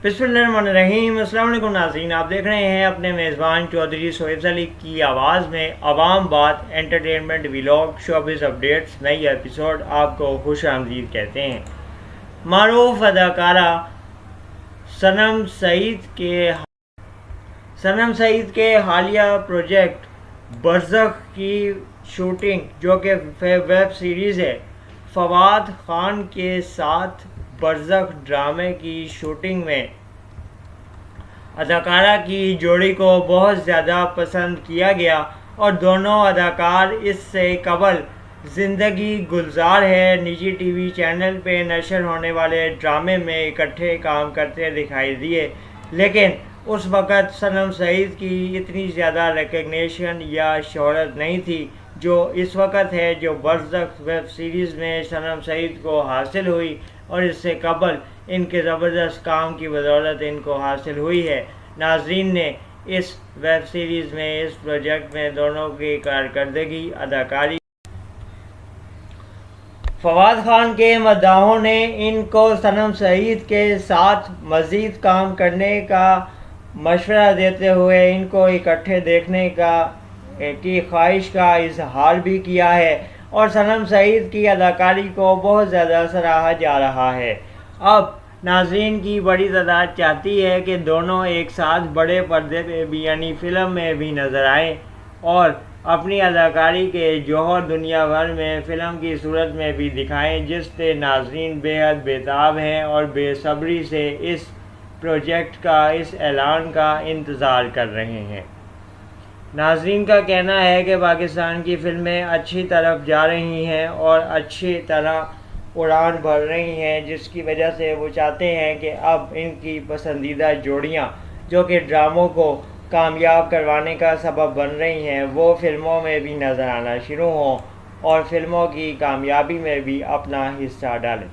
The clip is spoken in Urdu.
بسم اللہ الرحمن الرحیم۔ السلام علیکم ناظرین، آپ دیکھ رہے ہیں اپنے میزبان چودھری سہیب علی کی آواز میں عوام بات انٹرٹینمنٹ ویلاگ شوبز اپڈیٹس نئی ایپیسوڈ آپ کو خوش آمدید کہتے ہیں۔ معروف اداکارہ صنم سعید کے حالیہ پروجیکٹ برزخ کی شوٹنگ، جو کہ ویب سیریز ہے، فواد خان کے ساتھ برزخ ڈرامے کی شوٹنگ میں اداکارہ کی جوڑی کو بہت زیادہ پسند کیا گیا اور دونوں اداکار اس سے قبل زندگی گلزار ہے نجی ٹی وی چینل پہ نشر ہونے والے ڈرامے میں اکٹھے کام کرتے دکھائی دیے، لیکن اس وقت صنم سعید کی اتنی زیادہ ریکگنیشن یا شہرت نہیں تھی جو اس وقت ہے، جو برزخ ویب سیریز میں صنم سعید کو حاصل ہوئی اور اس سے قبل ان کے زبردست کام کی بدولت ان کو حاصل ہوئی ہے۔ ناظرین نے اس ویب سیریز میں، اس پروجیکٹ میں دونوں کی کارکردگی، اداکاری، فواد خان کے مداحوں نے ان کو صنم سعید کے ساتھ مزید کام کرنے کا مشورہ دیتے ہوئے ان کو اکٹھے دیکھنے کی خواہش کا اظہار بھی کیا ہے اور صنم سعید کی اداکاری کو بہت زیادہ سراہا جا رہا ہے۔ اب ناظرین کی بڑی تعداد چاہتی ہے کہ دونوں ایک ساتھ بڑے پردے پہ بھی یعنی فلم میں بھی نظر آئیں اور اپنی اداکاری کے جوہر دنیا بھر میں فلم کی صورت میں بھی دکھائیں، جس سے ناظرین بے حد بےتاب ہیں اور بے صبری سے اس پروجیکٹ کا، اس اعلان کا انتظار کر رہے ہیں۔ ناظرین کا کہنا ہے کہ پاکستان کی فلمیں اچھی طرف جا رہی ہیں اور اچھی طرح اڑان بھر رہی ہیں، جس کی وجہ سے وہ چاہتے ہیں کہ اب ان کی پسندیدہ جوڑیاں جو کہ ڈراموں کو کامیاب کروانے کا سبب بن رہی ہیں، وہ فلموں میں بھی نظر آنا شروع ہوں اور فلموں کی کامیابی میں بھی اپنا حصہ ڈالیں۔